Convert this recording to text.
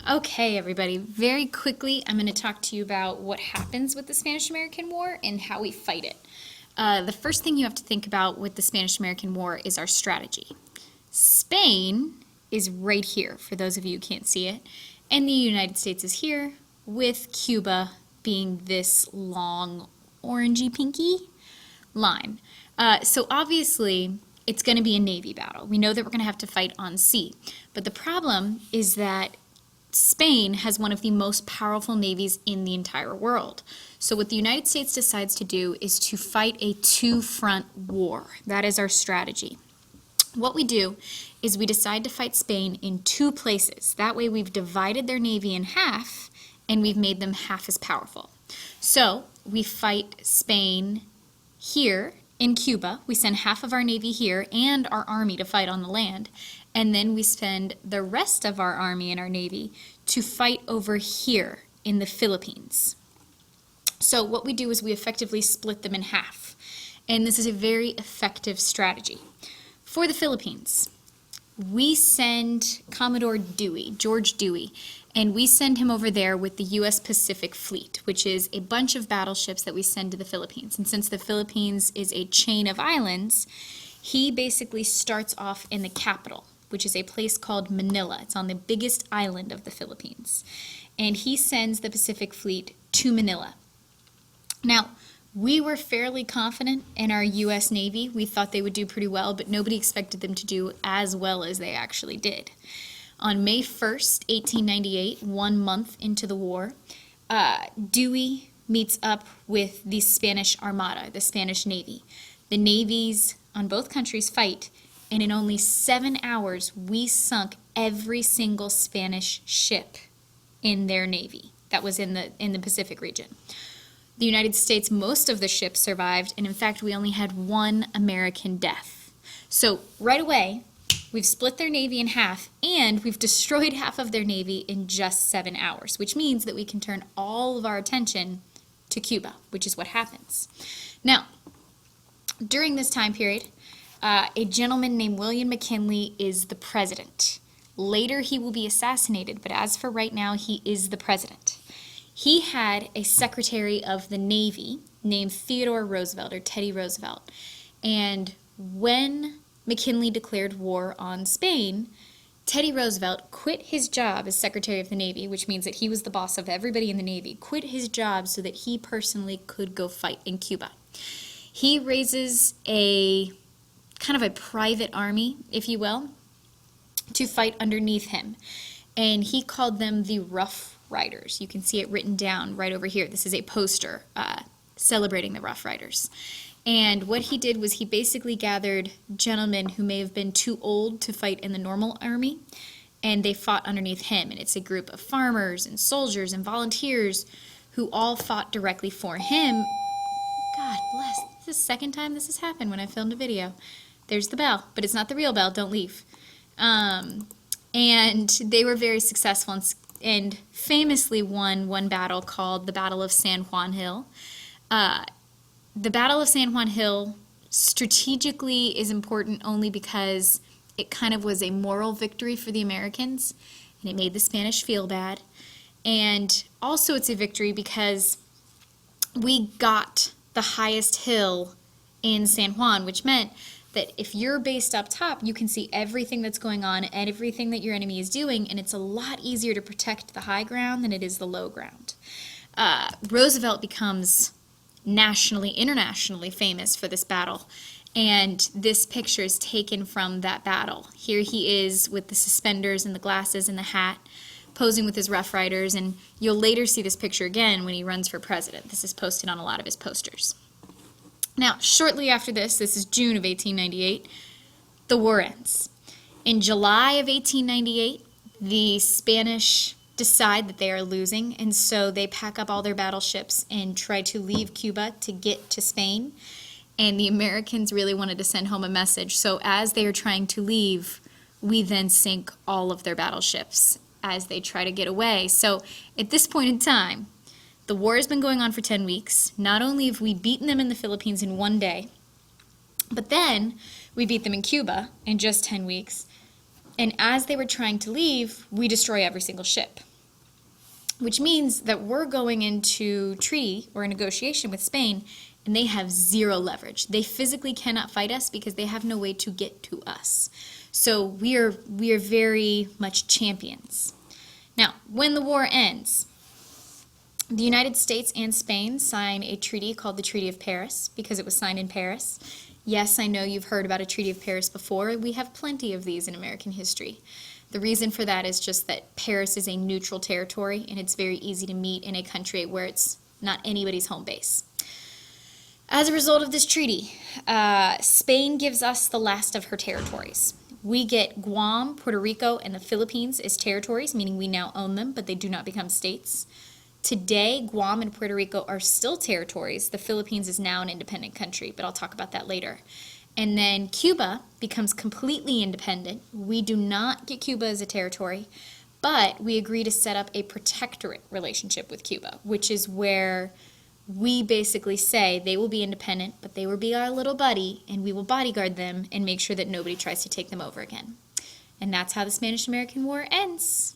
Okay, everybody, very quickly, I'm going to talk to you about what happens with the Spanish-American War and how we fight it. The first thing you have to think about with the Spanish-American War is our strategy. Spain is right here, for those of you who can't see it, and the United States is here, with Cuba being this long orangey pinky line. So obviously, it's going to be a Navy battle. We know that we're going to have to fight on sea. But the problem is that Spain has one of the most powerful navies in the entire world. So what the United States decides to do is to fight a two-front war. That is our strategy. What we do is we decide to fight Spain in two places. That way we've divided their navy in half and we've made them half as powerful. So we fight Spain here in Cuba. We send half of our navy here and our army to fight on the land. And then we spend the rest of our army and our navy to fight over here in the Philippines. So what we do is we effectively split them in half. And this is a very effective strategy. For the Philippines, we send Commodore Dewey, George Dewey, and we send him over there with the U.S. Pacific Fleet, which is a bunch of battleships that we send to the Philippines. And since the Philippines is a chain of islands, he basically starts off in the capital, which is a place called Manila. It's on the biggest island of the Philippines. And he sends the Pacific Fleet to Manila. Now, we were fairly confident in our U.S. Navy. We thought they would do pretty well, but nobody expected them to do as well as they actually did. On May 1st, 1898, 1 month into the war, Dewey meets up with the Spanish Armada, the Spanish Navy. The navies on both countries fight, and in only 7 hours, we sunk every single Spanish ship in their navy that was in the Pacific region. The United States, most of the ships survived, and in fact, we only had 1 American death. So right away, we've split their navy in half, and we've destroyed half of their navy in just 7 hours, which means that we can turn all of our attention to Cuba, which is what happens. Now, during this time period, a gentleman named William McKinley is the president. Later, he will be assassinated, but as for right now, he is the president. He had a Secretary of the Navy named Theodore Roosevelt, or Teddy Roosevelt. And when McKinley declared war on Spain, Teddy Roosevelt quit his job as Secretary of the Navy, which means that he was the boss of everybody in the Navy, quit his job so that he personally could go fight in Cuba. He raises a kind of a private army, if you will, to fight underneath him. And he called them the Rough Riders. You can see it written down right over here. This is a poster celebrating the Rough Riders. And what he did was he basically gathered gentlemen who may have been too old to fight in the normal army, and they fought underneath him. And it's a group of farmers and soldiers and volunteers who all fought directly for him. God bless. This is the second time this has happened when I filmed a video. There's the bell, but it's not the real bell. Don't leave. And they were very successful and famously won one battle called the Battle of San Juan Hill. The Battle of San Juan Hill strategically is important only because it kind of was a moral victory for the Americans, and it made the Spanish feel bad. And also it's a victory because we got the highest hill in San Juan, which meant that if you're based up top, you can see everything that's going on and everything that your enemy is doing, and it's a lot easier to protect the high ground than it is the low ground. Roosevelt becomes nationally, internationally famous for this battle, and this picture is taken from that battle. Here he is with the suspenders and the glasses and the hat, posing with his Rough Riders, and you'll later see this picture again when he runs for president. This is posted on a lot of his posters. Now, shortly after this is June of 1898, the war ends. In July of 1898, the Spanish decide that they are losing, and so they pack up all their battleships and try to leave Cuba to get to Spain. And the Americans really wanted to send home a message, so as they are trying to leave, we then sink all of their battleships as they try to get away. So at this point in time, the war has been going on for 10 weeks. Not only have we beaten them in the Philippines in 1 day, but then we beat them in Cuba in just 10 weeks. And as they were trying to leave, we destroy every single ship, which means that we're going into treaty or a negotiation with Spain, and they have zero leverage. They physically cannot fight us because they have no way to get to us. So we are very much champions. Now, when the war ends, the United States and Spain sign a treaty called the Treaty of Paris because it was signed in Paris. Yes, I know you've heard about a Treaty of Paris before. We have plenty of these in American history. The reason for that is just that Paris is a neutral territory, and it's very easy to meet in a country where it's not anybody's home base. As a result of this treaty, Spain gives us the last of her territories. We get Guam, Puerto Rico, and the Philippines as territories, meaning we now own them, but they do not become states. Today, Guam and Puerto Rico are still territories. The Philippines is now an independent country, but I'll talk about that later. And then Cuba becomes completely independent. We do not get Cuba as a territory, but we agree to set up a protectorate relationship with Cuba, which is where we basically say they will be independent, but they will be our little buddy, and we will bodyguard them and make sure that nobody tries to take them over again. And that's how the Spanish-American War ends.